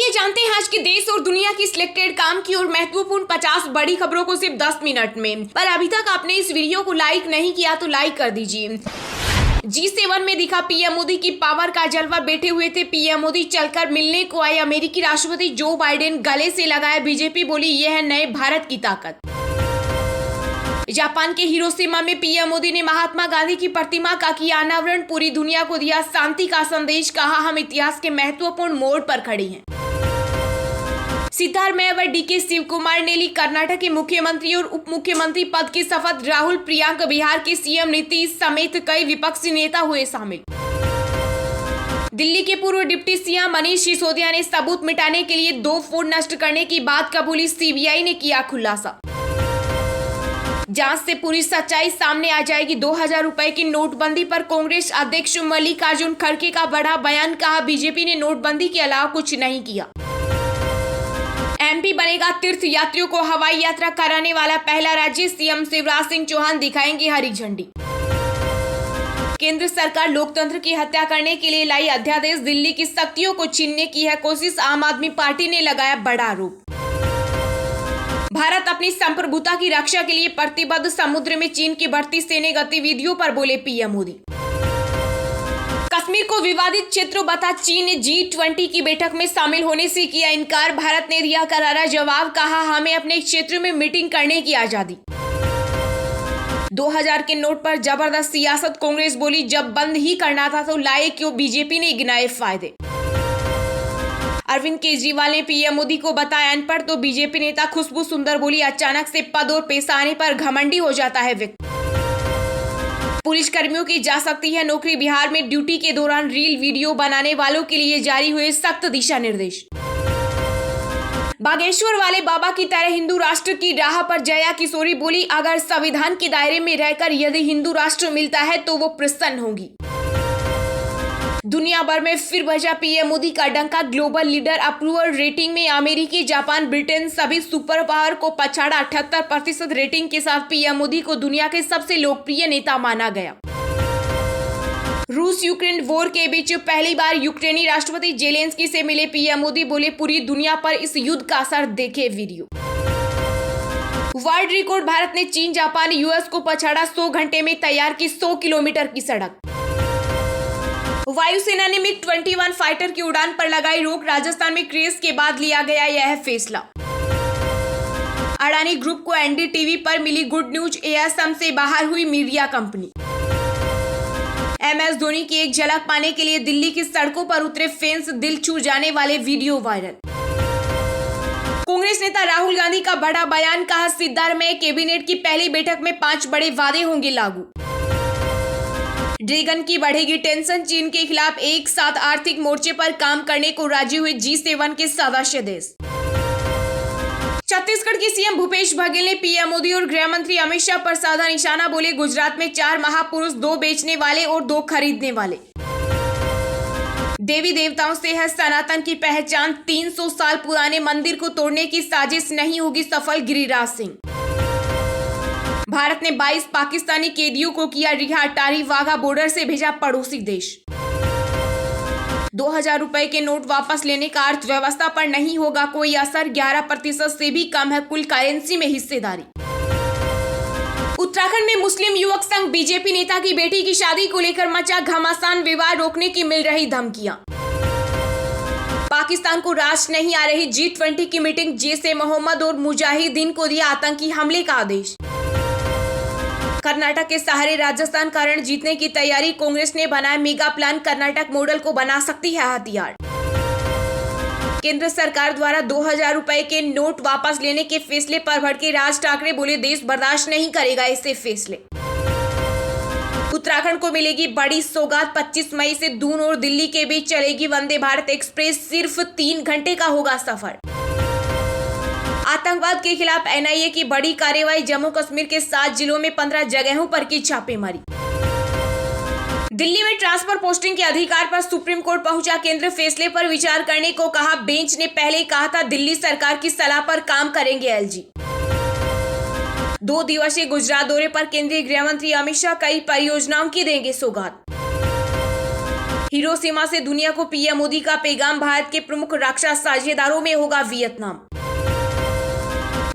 आइए जानते हैं आज के देश और दुनिया की सिलेक्टेड काम की और महत्वपूर्ण 50 बड़ी खबरों को सिर्फ 10 मिनट में। पर अभी तक आपने इस वीडियो को लाइक नहीं किया तो लाइक कर दीजिए। G7 में दिखा पीएम मोदी की पावर का जलवा। बैठे हुए थे पीएम मोदी, चलकर मिलने को आए अमेरिकी राष्ट्रपति जो बाइडेन, गले से लगाए बीजेपी, बोली यह है नए भारत की ताकत। जापान के हिरोशिमा में पीएम मोदी ने महात्मा गांधी की प्रतिमा का किया अनावरण। पूरी दुनिया को दिया शांति का संदेश, कहा हम इतिहास के महत्वपूर्ण मोड़ पर खड़े हैं। सिद्धारमैया व डीके शिव कुमार ने ली कर्नाटक के मुख्यमंत्री और उप मुख्यमंत्री पद की शपथ। राहुल, प्रियंका, बिहार के सीएम नीतीश समेत कई विपक्षी नेता हुए शामिल। दिल्ली के पूर्व डिप्टी सीएम मनीष सिसोदिया ने सबूत मिटाने के लिए 2 फोन नष्ट करने की बात कबूली। सीबीआई ने किया खुलासा। जांच से पूरी सच्चाई सामने आ जाएगी। 2000 रुपए की नोटबंदी पर कांग्रेस अध्यक्ष मल्लिकार्जुन खड़गे का बड़ा बयान, कहा बीजेपी ने नोटबंदी के अलावा कुछ नहीं किया। एमपी बनेगा तीर्थ यात्रियों को हवाई यात्रा कराने वाला पहला राज्य। सीएम शिवराज सिंह चौहान दिखाएंगे हरी झंडी। केंद्र सरकार लोकतंत्र की हत्या करने के लिए लाई अध्यादेश। दिल्ली की शक्तियों को छीनने की है कोशिश। आम आदमी पार्टी ने लगाया बड़ा आरोप। भारत अपनी संप्रभुता की रक्षा के लिए प्रतिबद्ध। समुद्र में चीन की बढ़ती सैन्य गतिविधियों पर बोले पीएम मोदी। कश्मीर को विवादित क्षेत्र बता चीन ने G20 की बैठक में शामिल होने से किया इनकार। भारत ने दिया करारा जवाब, कहा हमें अपने क्षेत्र में मीटिंग करने की आजादी। 2000 के नोट पर जबरदस्त सियासत। कांग्रेस बोली जब बंद ही करना था तो लाए क्यों, बीजेपी ने गिनाए फायदे। अरविंद केजरीवाल ने पीएम मोदी को बताया अनपढ़ तो बीजेपी नेता खुशबू सुंदर बोली अचानक से पद और पैसा आने पर घमंडी हो जाता है व्यक्ति। पुलिस कर्मियों की जा सकती है नौकरी। बिहार में ड्यूटी के दौरान रील वीडियो बनाने वालों के लिए जारी हुए सख्त दिशा निर्देश। बागेश्वर वाले बाबा की तरह हिंदू राष्ट्र की राह पर जया किशोरी बोली अगर संविधान के दायरे में रहकर यदि हिंदू राष्ट्र मिलता है तो वो प्रसन्न होगी। दुनिया भर में फिर बजा पीएम मोदी का डंका। ग्लोबल लीडर अप्रूवल रेटिंग में अमेरिकी, जापान, ब्रिटेन सभी सुपर पावर को पछाड़ा। 78% रेटिंग के साथ पीएम मोदी को दुनिया के सबसे लोकप्रिय नेता माना गया। रूस यूक्रेन वॉर के बीच पहली बार यूक्रेनी राष्ट्रपति जेलेंस्की से मिले पीएम मोदी, बोले पूरी दुनिया पर इस युद्ध का असर, देखे वीडियो। वर्ल्ड रिकॉर्ड, भारत ने चीन, जापान, यूएस को पछाड़ा। 100 घंटे में तैयार की 100 किलोमीटर की सड़क। वायुसेना ने MiG-21 फाइटर की उड़ान पर लगाई रोक। राजस्थान में क्रैश के बाद लिया गया यह फैसला। अडानी ग्रुप को एनडीटीवी पर मिली गुड न्यूज। एएसएम से बाहर हुई मीडिया कंपनी। MS धोनी की एक झलक पाने के लिए दिल्ली की सड़कों पर उतरे फैंस। दिल छू जाने वाले वीडियो वायरल। कांग्रेस नेता राहुल गांधी का बड़ा बयान, कहा सिद्धारमैया कैबिनेट की पहली बैठक में 5 बड़े वादे होंगे लागू। ड्रैगन की बढ़ेगी टेंशन। चीन के खिलाफ एक साथ आर्थिक मोर्चे पर काम करने को राजी हुए G7 के सदस्य देश। छत्तीसगढ़ के सीएम भूपेश बघेल ने पीएम मोदी और गृह मंत्री अमित शाह पर साधा निशाना। बोले गुजरात में 4 महापुरुष, 2 बेचने वाले और 2 खरीदने वाले। देवी देवताओं से है सनातन की पहचान। 300 साल पुराने मंदिर को तोड़ने की साजिश नहीं होगी सफल, गिरिराज सिंह। भारत ने 22 पाकिस्तानी कैदियों को किया रिहा। अटारी वाघा बॉर्डर से भेजा पड़ोसी देश। 2000 रुपए के नोट वापस लेने का अर्थव्यवस्था पर नहीं होगा कोई असर। 11% से भी कम है कुल करेंसी में हिस्सेदारी। उत्तराखंड में मुस्लिम युवक संघ बीजेपी नेता की बेटी की शादी को लेकर मचा घमासान। विवाद रोकने की मिल रही धमकियां। पाकिस्तान को रास नहीं आ रही G20 की मीटिंग। जैश ए मोहम्मद और मुजाहिदीन को दिया आतंकी हमले का आदेश। कर्नाटक के सहारे राजस्थान का रण जीतने की तैयारी। कांग्रेस ने बनाया मेगा प्लान। कर्नाटक मॉडल को बना सकती है हथियार। केंद्र सरकार द्वारा 2000 रुपए के नोट वापस लेने के फैसले पर भड़के राज ठाकरे, बोले देश बर्दाश्त नहीं करेगा ऐसे फैसले। उत्तराखंड को मिलेगी बड़ी सौगात। 25 मई से दून और दिल्ली के बीच चलेगी वंदे भारत एक्सप्रेस। सिर्फ 3 घंटे का होगा सफर। आतंकवाद के खिलाफ एनआईए की बड़ी कार्रवाई। जम्मू कश्मीर के 7 जिलों में 15 जगहों पर की छापेमारी। दिल्ली में ट्रांसफर पोस्टिंग के अधिकार पर सुप्रीम कोर्ट पहुंचा। केंद्र फैसले पर विचार करने को कहा। बेंच ने पहले कहा था दिल्ली सरकार की सलाह पर काम करेंगे एलजी। 2 दिवसीय गुजरात दौरे पर केंद्रीय गृह मंत्री अमित शाह कई परियोजनाओं की देंगे सौगात। हिरोशिमा से दुनिया को पीएम मोदी का पैगाम, भारत के प्रमुख रक्षा साझेदारों में होगा वियतनाम।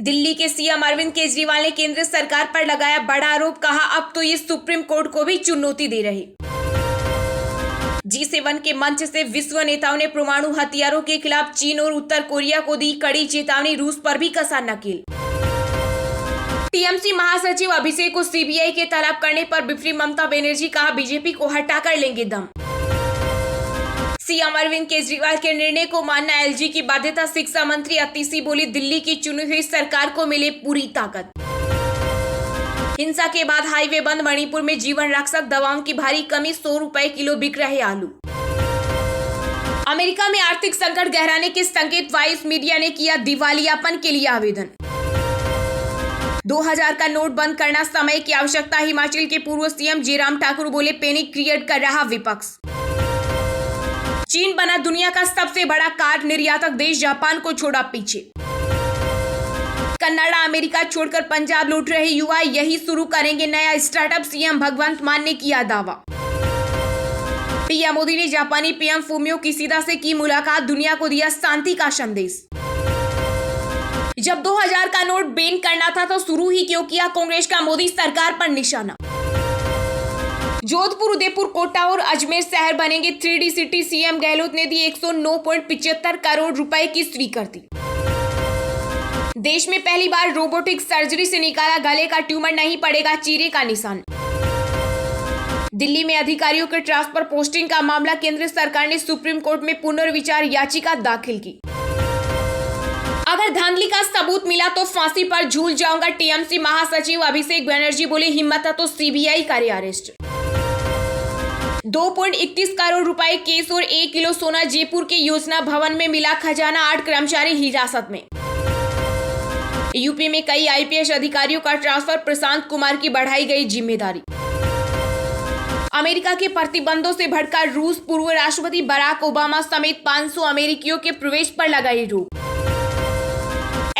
दिल्ली के सीएम अरविंद केजरीवाल ने केंद्र सरकार पर लगाया बड़ा आरोप, कहा अब तो ये सुप्रीम कोर्ट को भी चुनौती दे रहे। G7 के मंच से विश्व नेताओं ने परमाणु हथियारों के खिलाफ चीन और उत्तर कोरिया को दी कड़ी चेतावनी, रूस पर भी कसा नकेल। टीएमसी महासचिव अभिषेक को सीबीआई के तलब करने पर बिफरी ममता बनर्जी, कहा बीजेपी को हटाकर लेंगे दम। सीएम अरविंद केजरीवाल के निर्णय को मानना एलजी की बाध्यता, शिक्षा मंत्री अतिशी बोली दिल्ली की चुनी हुई सरकार को मिले पूरी ताकत। हिंसा के बाद हाईवे बंद, मणिपुर में जीवन रक्षक दवाओं की भारी कमी, 100 रुपए किलो बिक रहे आलू। अमेरिका में आर्थिक संकट गहराने के संकेत, वाइस मीडिया ने किया दिवालियापन के लिए आवेदन। 2000 का नोट बंद करना समय की आवश्यकता, हिमाचल के पूर्व सीएम जयराम ठाकुर बोले पैनिक क्रिएट कर रहा विपक्ष। चीन बना दुनिया का सबसे बड़ा कार निर्यातक देश, जापान को छोड़ा पीछे। कनाडा अमेरिका छोड़कर पंजाब लौट रहे युवा, यही शुरू करेंगे नया स्टार्टअप, सीएम भगवंत मान ने किया दावा। पीएम मोदी ने जापानी पीएम फूमियो किशिदा से की मुलाकात, दुनिया को दिया शांति का संदेश। जब 2000 का नोट बैन करना था तो शुरू ही क्यों किया कांग्रेस का मोदी सरकार पर निशाना। जोधपुर, उदयपुर, कोटा और अजमेर शहर बनेंगे 3D सिटी, सीएम गहलोत ने दी 109.75 करोड़ रुपए की स्वीकृति। देश में पहली बार रोबोटिक सर्जरी से निकाला गले का ट्यूमर, नहीं पड़ेगा चीरे का निशान। दिल्ली में अधिकारियों के ट्रांसफर पोस्टिंग का मामला, केंद्र सरकार ने सुप्रीम कोर्ट में पुनर्विचार याचिका दाखिल की। अगर धांधली का सबूत मिला तो फांसी पर झूल जाऊंगा, टीएमसी महासचिव अभिषेक बनर्जी बोले हिम्मत है तो सीबीआई करे अरेस्ट। 2.31 करोड़ रुपए केस और 1 किलो सोना, जयपुर के योजना भवन में मिला खजाना, 8 कर्मचारी हिरासत में। यूपी में कई आईपीएस अधिकारियों का ट्रांसफर, प्रशांत कुमार की बढ़ाई गई जिम्मेदारी। अमेरिका के प्रतिबंधों से भड़का रूस, पूर्व राष्ट्रपति बराक ओबामा समेत 500 अमेरिकियों के प्रवेश पर लगाई रोक।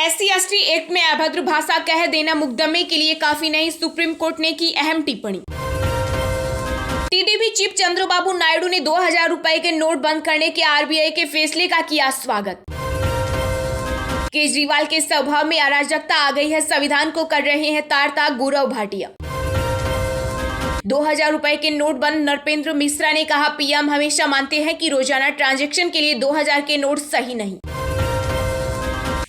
SC/ST एक्ट में अभद्र भाषा कह देना मुकदमे के लिए काफी नहीं, सुप्रीम कोर्ट ने की अहम टिप्पणी। टीडीपी चीफ चंद्रबाबू नायडू ने 2000 रुपए के नोट बंद करने के आरबीआई के फैसले का किया स्वागत। केजरीवाल के स्वभाव में अराजकता आ गई है, संविधान को कर रहे हैं तार-तार, गौरव भाटिया। 2000 रुपए के नोट बंद, नरपेंद्र मिश्रा ने कहा पीएम हमेशा मानते हैं कि रोजाना ट्रांजैक्शन के लिए 2000 के नोट सही नहीं।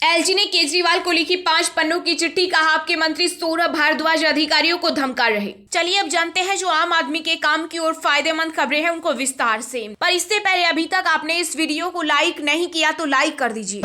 एलजी ने केजरीवाल को लिखी 5 पन्नों की चिट्ठी, कहा आपके मंत्री सौरभ भारद्वाज अधिकारियों को धमका रहे। चलिए अब जानते हैं जो आम आदमी के काम की और फायदेमंद खबरें हैं उनको विस्तार से। पर इससे पहले अभी तक आपने इस वीडियो को लाइक नहीं किया तो लाइक कर दीजिए।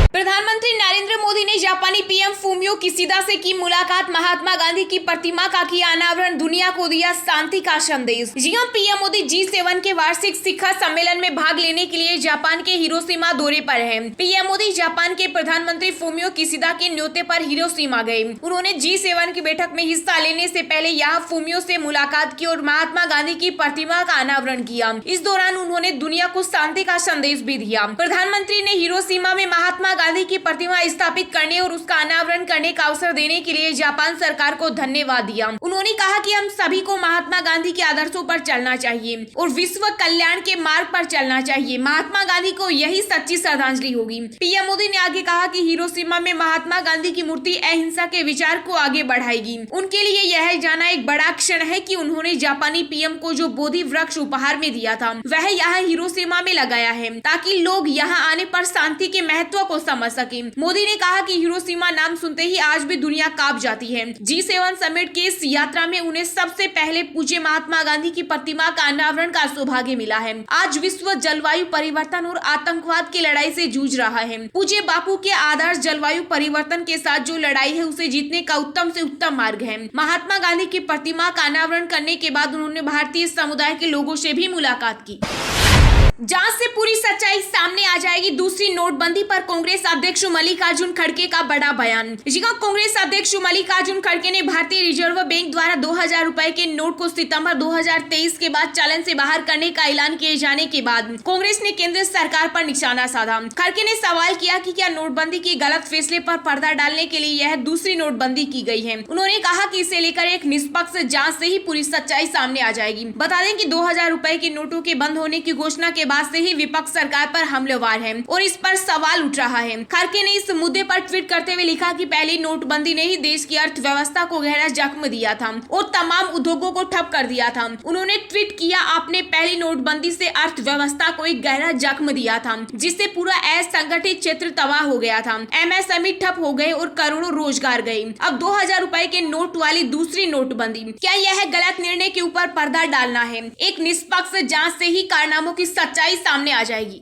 प्रधानमंत्री नरेंद्र मोदी ने जापानी पीएम फूमियो किशिदा से की मुलाकात, महात्मा गांधी की प्रतिमा का किया अनावरण, दुनिया को दिया शांति का संदेश। जी हां, पीएम मोदी G7 के वार्षिक शिखर सम्मेलन में भाग लेने के लिए जापान के हिरोशिमा दौरे पर हैं। पीएम मोदी जापान के प्रधानमंत्री फूमियो किशिदा के न्योते पर हिरोशिमा गए। उन्होंने G7 की बैठक में हिस्सा लेने से पहले यहाँ फूमियो से मुलाकात की और महात्मा गांधी की प्रतिमा का अनावरण किया। इस दौरान उन्होंने दुनिया को शांति का संदेश भी दिया। प्रधानमंत्री ने हिरोशिमा में महात्मा गांधी की प्रतिमा स्थापित करने और उसका अनावरण करने का अवसर देने के लिए जापान सरकार को धन्यवाद दिया। उन्होंने कहा कि हम सभी को महात्मा गांधी के आदर्शों पर चलना चाहिए और विश्व कल्याण के मार्ग पर चलना चाहिए। महात्मा गांधी को यही सच्ची श्रद्धांजलि होगी। पीएम मोदी ने आगे कहा कि हिरोशिमा में महात्मा गांधी की मूर्ति अहिंसा के विचार को आगे बढ़ाएगी। उनके लिए यह जाना एक बड़ा क्षण है कि उन्होंने जापानी पीएम को जो बोधि वृक्ष उपहार में दिया था वह यहाँ हिरोशिमा में लगाया है, ताकि लोग यहाँ आने पर शांति के महत्व को समझ सके। मोदी ने कहा कि हिरोशिमा नाम सुनते ही आज भी दुनिया कांप जाती है। G7 समिट की इस यात्रा में उन्हें सबसे पहले पूज्य महात्मा गांधी की प्रतिमा का अनावरण का सौभाग्य मिला है। आज विश्व जलवायु परिवर्तन और आतंकवाद की लड़ाई से जूझ रहा है। पूज्य बापू के आदर्श जलवायु परिवर्तन के साथ जो लड़ाई है उसे जीतने का उत्तम से उत्तम मार्ग है। महात्मा गांधी की प्रतिमा का अनावरण करने के बाद उन्होंने भारतीय समुदाय के लोगों से भी मुलाकात की। जांच से पूरी सच्चाई सामने आ जाएगी। दूसरी दूसरी नोटबंदी पर कांग्रेस अध्यक्ष मल्लिकार्जुन खड़गे का बड़ा बयान। जी हां, कांग्रेस अध्यक्ष मल्लिकार्जुन खड़गे ने भारतीय रिजर्व बैंक द्वारा 2000 रुपए के नोट को सितंबर 2023 के बाद चलन से बाहर करने का ऐलान किए जाने के बाद कांग्रेस ने केंद्र सरकार पर निशाना साधा। खड़गे ने सवाल किया कि क्या नोटबंदी के गलत फैसले पर पर्दा डालने के लिए यह दूसरी नोटबंदी की गई है। उन्होंने कहा कि इसे लेकर एक निष्पक्ष जांच से ही पूरी सच्चाई सामने आ जाएगी। बता दें कि 2000 रुपए के नोटों के बंद होने की घोषणा के बाद से ही विपक्ष सरकार पर हमलावर है और इस पर सवाल उठ रहा है। खड़गे ने इस मुद्दे पर ट्वीट करते हुए लिखा कि पहली नोटबंदी ने ही देश की अर्थव्यवस्था को गहरा जख्म दिया था और तमाम उद्योगों को ठप कर दिया था। उन्होंने ट्वीट किया, आपने पहली नोटबंदी से अर्थव्यवस्था को एक गहरा जख्म दिया था जिससे पूरा असंगठित क्षेत्र तबाह हो गया था। एमएसएमई ठप हो गए और करोड़ों रोजगार गए। अब 2000 रुपए के नोट वाली दूसरी नोटबंदी, क्या यह गलत निर्णय के ऊपर पर्दा डालना है? एक निष्पक्ष जांच से ही कारनामों की सच्चाई सामने आ जाएगी।